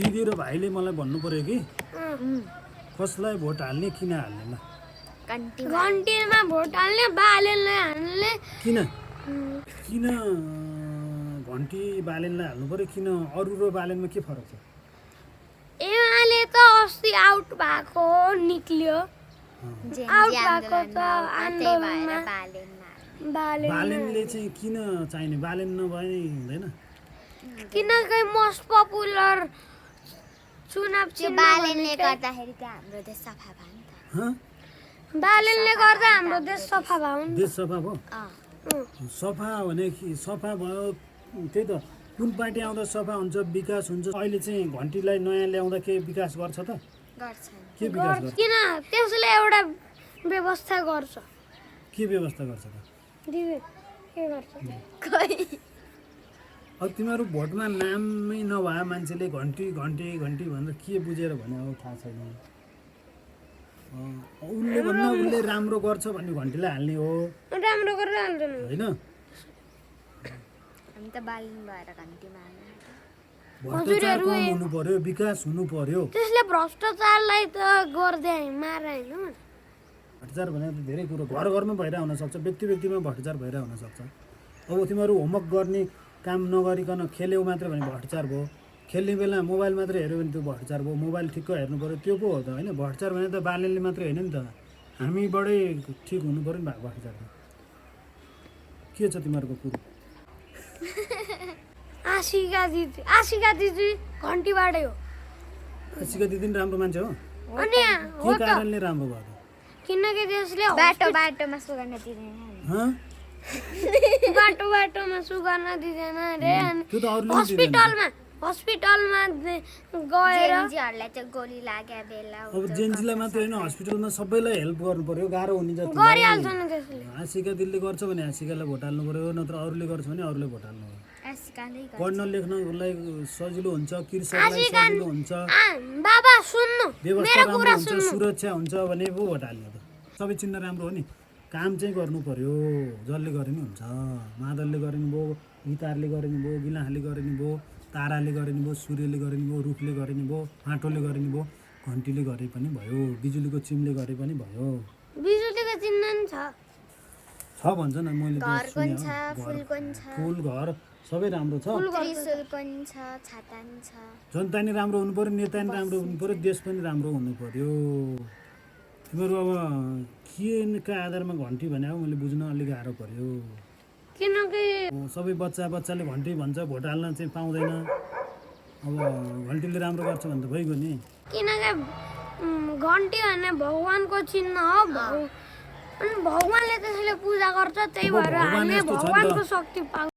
दिदी र भाइले मलाई भन्नु पर्यो कि कसलाई भोट हाल्ने किन हाल्ने ल घन्टीमा भोट हाल्ने बालेनलाई हाल्ने किन किन घन्टी बालेनलाई हाल्नु पर्यो किन अरू र बालेनमा के फरक छ एमाले त अस्ति आउट भएको निक्ल्यो आउट भएको त आन्दोलनमा बालेनले चाहिँ किन चाहिने बालेन नभए हुँदैन किनकि मोस्ट पपुलर चुनाव बालेनले गर्दाखेरि त हाम्रो देश सफा भयो नि त बालेनले गर्दा हाम्रो देश सफा भयो नि देश सफा भयो सफा भने सफा भयो त्यही त कुन पार्टी आउँदा सफा हुन्छ विकास हुन्छ अहिले चाहिँ घन्टीलाई नयाँ ल्याउँदा के विकास गर्छ त गर्छ के विकास गर्छ किन त्यसले एउटा व्यवस्था गर्छ के व्यवस्था गर्छ त दिदी के गर्छ अब तिमीहरू भोटमा नामै नभए मान्छेले घन्टी घन्टी घन्टी भनेर के बुझेर भने अब थाहा छैन उसले भन्दा उसले राम्रो गर्छ भन्ने घन्टीलाई हाल्ने हो राम्रो गरेर हाल्दैन होइन हामी त बालेन भएर घन्टीमा हाल्ने भ्रष्टाचार कम हुनु पर्यो विकास हुनु पर्यो त्यसले भ्रष्टाचारलाई त गर्दै मार होइन भ्रष्टाचार भनेर त धेरै कुरो घर घरमा भइरहेको हुनसक्छ व्यक्ति व्यक्तिमा भ्रष्टाचार भइरहेको हुनसक्छ अब तिमीहरू होमवर्क गर्ने काम नगरिकन खेल्यौ मात्र भने भ्रष्टाचार भयो खेल्ने बेला मोबाइल मात्रै हेऱ्यो भने त्यो भ्रष्टाचार भयो मोबाइल ठिक्क हेर्नु पऱ्यो त्यो पो हो त होइन भ्रष्टाचार भने त बालेनले मात्रै होइन नि त हामीबाटै ठिक हुनु पऱ्यो नि भ्रष्टाचार के छ तिमीहरूको कुरो आशिका दिदी घन्टीबाटै हो आशिका दिदी नि राम्रो मान्छे हो अनि के कारणले राम्रो भयो त किनकि त्यसले बाटोमा सुगर्न दिँदैन हँ बाटोमा सुगर्न दिँदैन अरे त्यो त अरूले दिँदैन हस्पिटलमा गएर जेन्जीहरूलाई चाहिँ गोली लाग्यो बेला अब जेन्जीलाई मात्रै होइन हस्पिटलमा सबैलाई हेल्प गर्नु पर्यो गाह्रो हुने जति गरिहाल्छ नि त्यसले आशिका दिदीले गर्छ भने आशिकालाई भोट हाल्नु पर्यो नत्र अरूले गर्छ भने अरूले भोट हाल्नु पर्यो आशिकाले पढ्न लेख्नलाई सजिलो हुन्छ कृषकलाई सजिलो हुन्छ बाबा सुन्नु व्यवस्था राम्रो हुन्छ सुरक्षा हुन्छ भने पो भोट हाल्नु त सबै चिन्ह राम्रो हो नि काम चाहिँ गर्नु पर्यो जसले गरे नि हुन्छ मादलले गरे नि भयो गिटारले गरे नि भयो गिलाहाले गरे नि भयो ताराले गरे नि भयो सूर्यले गरे नि भयो रुखले गरे नि भयो माटोले गरे नि भयो घन्टीले गरे पनि भयो बिजुलीको चिमले गरे पनि भयो बिजुलीको चिन्ह नि छ भन्छ न मैले घरको नि छ फुलको नि छ फुल घर सबै राम्रो छ त्रिशूलको नि छ छाता नि छ जनता नि राम्रो हुनु पर्यो नेता नि राम्रो हुनु पर्यो देश पनि राम्रो हुनु पर्यो तिमीहरू अब केका आधारमा घन्टी भने अब मैले बुझ्न अलिक गाह्रो पर्यो किनकि सबै बच्चाले घन्टी भन्छ भोट हाल्न चाहिँ पाउँदैन अब घन्टीले राम्रो गर्छ भने त भइगयो नि किनकि घन्टी भन्ने भगवानको चिन्ह हो अनि भगवानले त्यसले पूजा गर्छ त्यही भएर हामीले भगवानको शक्ति पाउँछ